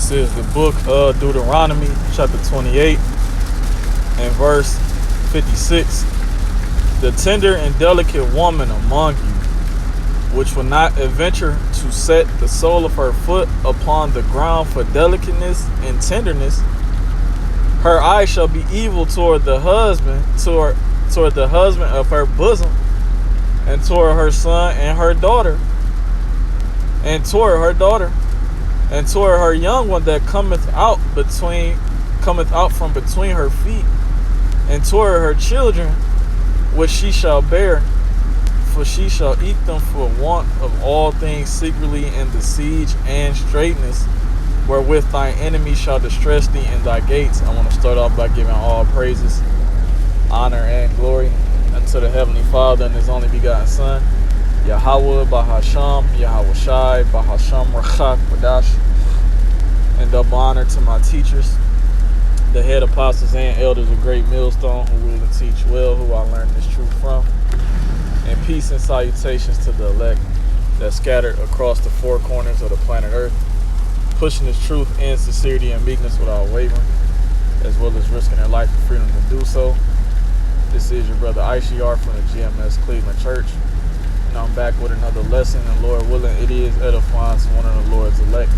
This is the book of Deuteronomy, chapter 28, and verse 56. The tender and delicate woman among you, which will not adventure to set the sole of her foot upon the ground for delicateness and tenderness, her eye shall be evil toward the husband, toward the husband of her bosom, and toward her son and her daughter, and toward her young one that cometh out from between her feet, and toward her children which she shall bear, for she shall eat them for want of all things secretly in the siege and straitness, wherewith thine enemy shall distress thee in thy gates. I want to start off by giving all praises, honor, and glory unto the Heavenly Father and His only begotten Son, Yahweh Bahasham, Yahweh Shai, Bahasham Rachak Badash. And double honor to my teachers, the head apostles and elders of Great Millstone, who rule and teach well, who I learned this truth from. And peace and salutations to the elect that scattered across the four corners of the planet Earth, pushing this truth in sincerity and meekness without wavering, as well as risking their life for freedom to do so. This is your brother Aishiar from the GMS Cleveland Church, and I'm back with another lesson, and Lord willing, it is edifying to one of the Lord's elect.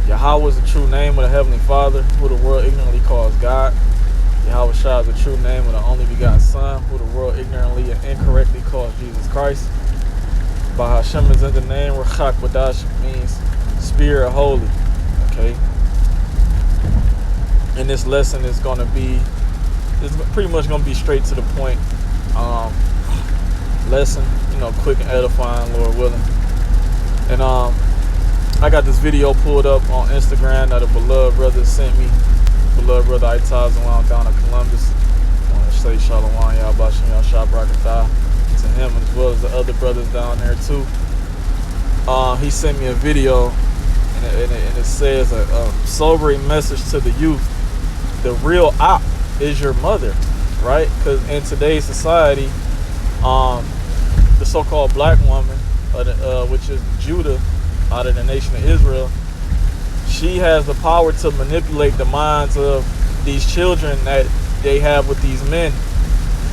Yahweh is the true name of the Heavenly Father, who the world ignorantly calls God. Yahweh Shai is the true name of the only begotten Son, who the world ignorantly and incorrectly calls Jesus Christ. Bahashem is in the name. Rachak Badash means Spirit Holy. Okay. And this lesson is going to be, it's pretty much going to be straight to the point. Lesson, quick and edifying, Lord willing. And I got this video pulled up on Instagram that a beloved brother sent me. Beloved brother Itaz down in Columbus. I want to say Shalom, Yahbashim, Yahshua Barakatah to him, as well as the other brothers down there too. He sent me a video, and it says a sobering message to the youth. The real op is your mother, right? Because in today's society, the so-called black woman, which is Judah, out of the nation of Israel, she has the power to manipulate the minds of these children that they have with these men.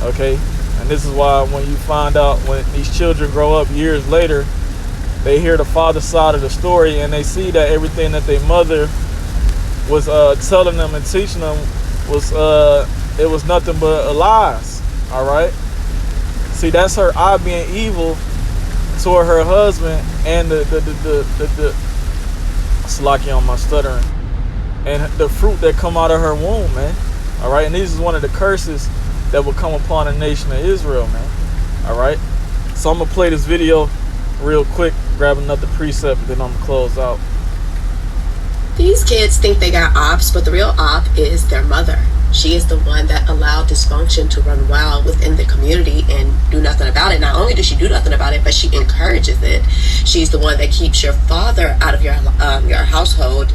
Okay, and this is why when you find out, when these children grow up years later, they hear the father's side of the story and they see that everything that their mother was telling them and teaching them was it was nothing but lies. All right, see, that's her eye being evil toward her husband and the slaki on my stuttering, and the fruit that come out of her womb, man. All right, and this is one of the curses that will come upon the nation of Israel, man. All right, so I'm gonna play this video real quick, grab another precept, and then I'm gonna close out. These kids think they got ops, but the real op is their mother. She is the one that allowed dysfunction to run wild within the community and do nothing about it. Not only does she do nothing about it, but she encourages it. She's the one that keeps your father out of your household,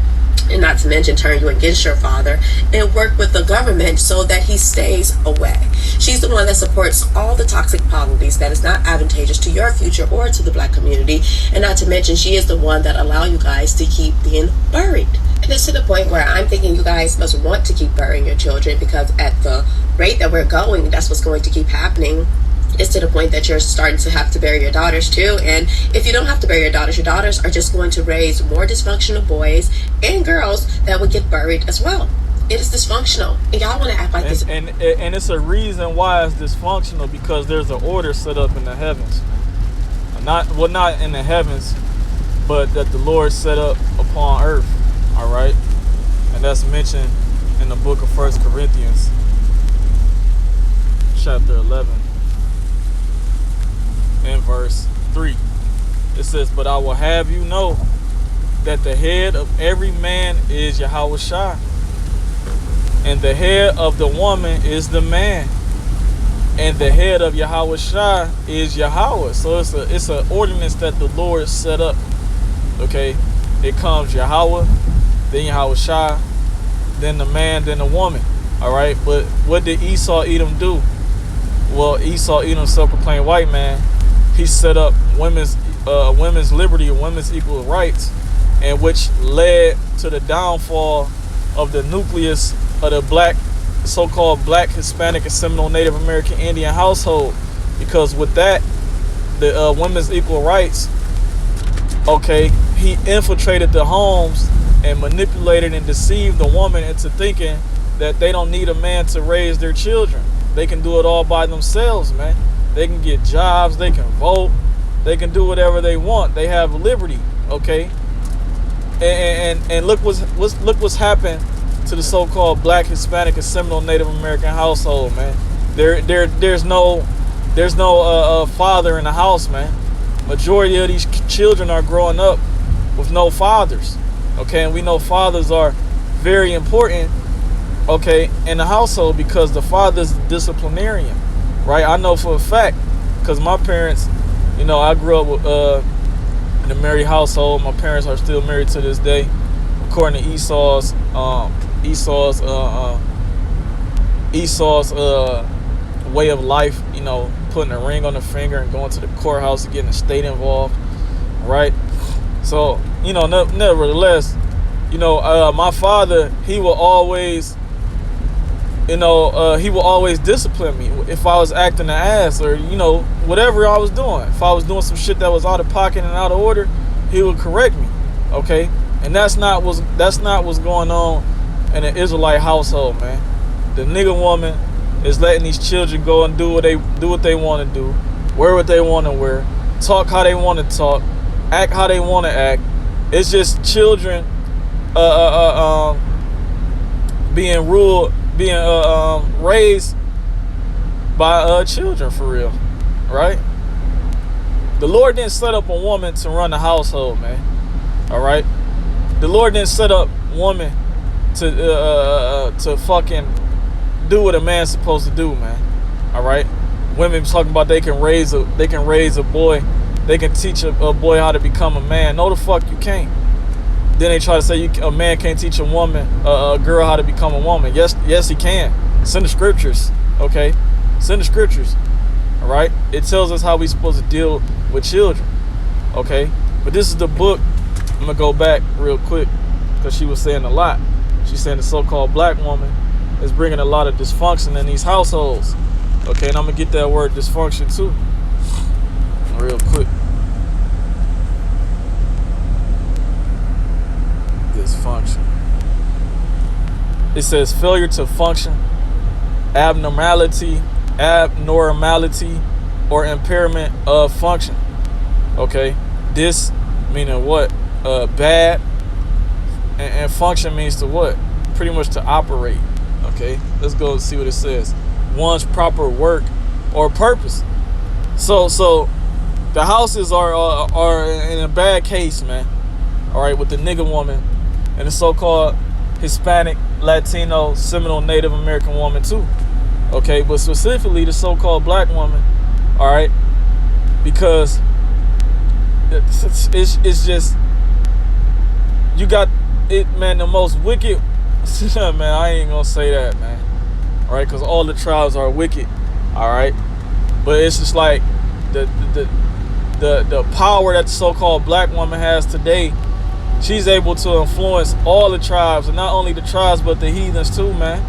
and not to mention turn you against your father, and work with the government so that he stays away. She's the one that supports all the toxic policies that is not advantageous to your future or to the black community. And not to mention, she is the one that allow you guys to keep being buried. And it's to the point where I'm thinking you guys must want to keep burying your children, because at the rate that we're going, that's what's going to keep happening. It's to the point that you're starting to have to bury your daughters too. And if you don't have to bury your daughters are just going to raise more dysfunctional boys and girls that would get buried as well. It is dysfunctional, and y'all want to act like this. And it's a reason why it's dysfunctional, because there's an order set up in the heavens. Not in the heavens, but that the Lord set up upon earth. All right, and that's mentioned in the book of 1 Corinthians, chapter 11, and verse 3. It says, "But I will have you know that the head of every man is Yahweh Shai, and the head of the woman is the man, and the head of Yahweh Shai is Yahweh." So it's an ordinance that the Lord set up. Okay, it comes Yahweh, then Yahweh Shai, then the man, then the woman. All right, but what did Esau Edom do? Well, Esau Edom, self-proclaimed white man, he set up women's liberty and women's equal rights and which led to the downfall of the nucleus of the black, so-called black, Hispanic, and Seminole Native American Indian household. Because with that, the women's equal rights, okay, he infiltrated the homes and manipulated and deceived the woman into thinking that they don't need a man to raise their children. They can do it all by themselves, man. They can get jobs, they can vote, they can do whatever they want. They have liberty, okay? And look what's happened to the so-called black, Hispanic, and Seminole Native American household, man. There's no father in the house, man. Majority of these children are growing up with no fathers, okay? And we know fathers are very important, okay, in the household, because the father's a disciplinarian, right? I know for a fact, because my parents, you know, I grew up with, in a married household. My parents are still married to this day, according to Esau's way of life, you know, putting a ring on the finger and going to the courthouse and getting the state involved, right? So, you know, nevertheless, you know, my father, he will always, you know, he will always discipline me if I was acting an ass, or, you know, whatever I was doing. If I was doing some shit that was out of pocket and out of order, he would correct me, okay? And that's not what's going on in an Israelite household, man. The nigga woman is letting these children go and do what they want to do, wear what they want to wear, talk how they want to talk, act how they want to act. It's just children being raised by children, for real, right? The Lord didn't set up a woman to run the household, man. All right, the Lord didn't set up woman to fucking do what a man's supposed to do, man. All right, women talking about they can raise a boy, they can teach a boy how to become a man. No, the fuck you can't. Then they try to say a man can't teach a woman, a girl, how to become a woman. Yes, he can. Send the scriptures, okay? Send the scriptures, all right? It tells us how we supposed to deal with children, okay? But this is the book. I'm gonna go back real quick because she was saying a lot. She's saying the so-called black woman is bringing a lot of dysfunction in these households, okay? And I'm gonna get that word dysfunction too, real quick. Dysfunction. It says failure to function, abnormality, or impairment of function. Okay, this meaning what? Bad, and function means to what? Pretty much to operate. Okay, let's go see what it says. One's proper work or purpose. So the houses are in a bad case, man. All right, with the nigga woman and the so-called Hispanic, Latino, Seminole, Native American woman too. Okay, but specifically the so-called black woman. All right, because it's just, you got it, man. The most wicked, man. I ain't gonna say that, man. All right, because all the tribes are wicked. All right, but it's just like the power that the so-called black woman has today. She's able to influence all the tribes, and not only the tribes, but the heathens too, man.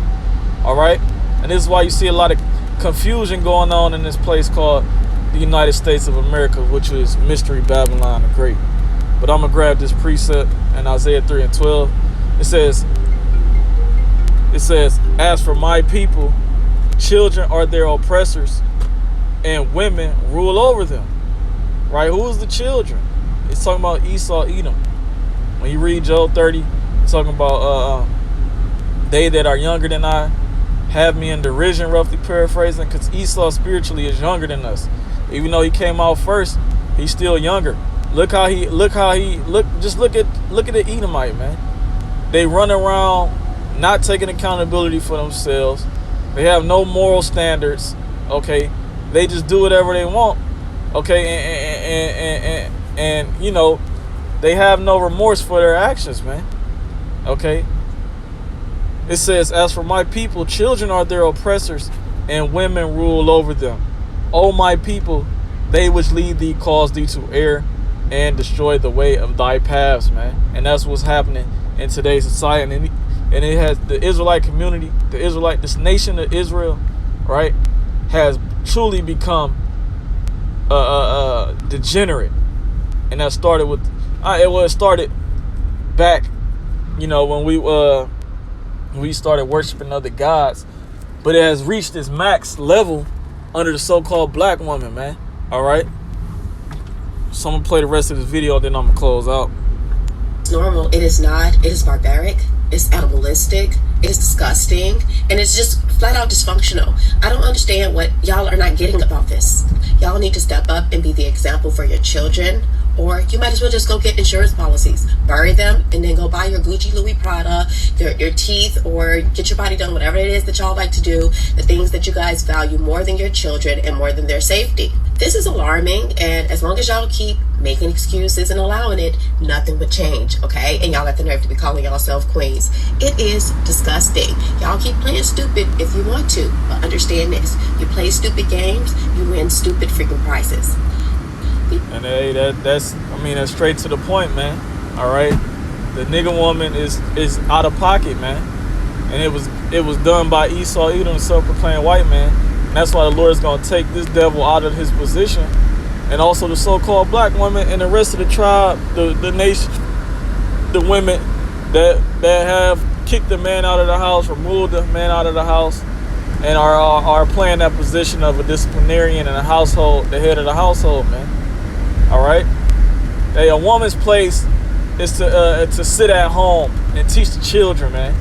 All right, and this is why you see a lot of confusion going on in this place called the United States of America, which is Mystery Babylon the Great. But I'm gonna grab this precept in Isaiah 3:12. It says, "As for my people, children are their oppressors, and women rule over them." Right? Who is the children? It's talking about Esau, Edom. When you read Job 30, it's talking about they that are younger than I have me in derision, roughly paraphrasing, because Esau spiritually is younger than us. Even though he came out first, he's still younger. Look at the Edomite, man. They run around not taking accountability for themselves. They have no moral standards. Okay, they just do whatever they want. Okay, and you know, they have no remorse for their actions, man. Okay. It says, "As for my people, children are their oppressors, and women rule over them. O my people, they which lead thee cause thee to err. and destroy the way of thy paths, man. And that's what's happening in today's society. And it has the Israelite community, this nation of Israel, right, has truly become degenerate. And that started with it started back, when we started worshiping other gods, but it has reached its max level under the so-called black woman, man. All right, so I'm gonna play the rest of this video, then I'm gonna close out. It's normal. It is not. It is barbaric. It's animalistic. It is disgusting, and it's just flat out dysfunctional. I don't understand what y'all are not getting about this. Y'all need to step up and be the example for your children, or you might as well just go get insurance policies, bury them, and then go buy your Gucci, Louis Prada, your teeth, or get your body done, whatever it is that y'all like to do, the things that you guys value more than your children and more than their safety. This is alarming, and as long as y'all keep making excuses and allowing it, nothing would change, okay? And y'all got the nerve to be calling yourself queens. It is disgusting. Y'all keep playing stupid if you want to, but understand this. You play stupid games, you win stupid freaking prizes. And hey, that's straight to the point, man. All right, the nigga woman is out of pocket, man, and it was done by Esau, Edom, self-proclaimed white man. And that's why the Lord is gonna take this devil out of his position, and also the so-called black woman and the rest of the tribe, the nation, the women that have kicked the man out of the house, removed the man out of the house, and are playing that position of a disciplinarian in a household, the head of the household, man. All right. Hey, a woman's place is to sit at home and teach the children, man.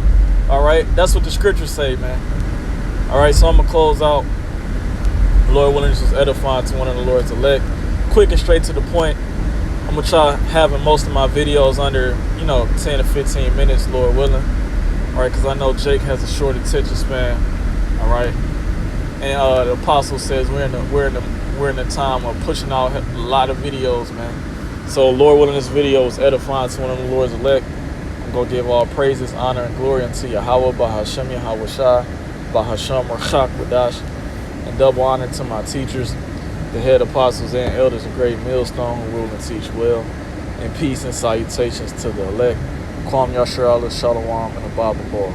All right. That's what the scriptures say, man. All right. So I'm gonna close out. Lord willing, this was edifying to one of the Lord's elect. Quick and straight to the point. I'm gonna try having most of my videos under 10 to 15 minutes, Lord willing. All right, because I know Jake has a short attention span. All right. And the apostle says we're in the time of pushing out a lot of videos, man. So Lord willing, this video was edifying to one of the Lord's elect. I'm gonna give all praises, honor, and glory unto Yahweh, Bahashem Yahweh Shai, Bahashem Rachak Wadash, and double honor to my teachers, the head apostles and elders of Great Millstone, who rule and teach well. And peace and salutations to the elect. Kwam Yashar Allah Shalom and the Bible Ball.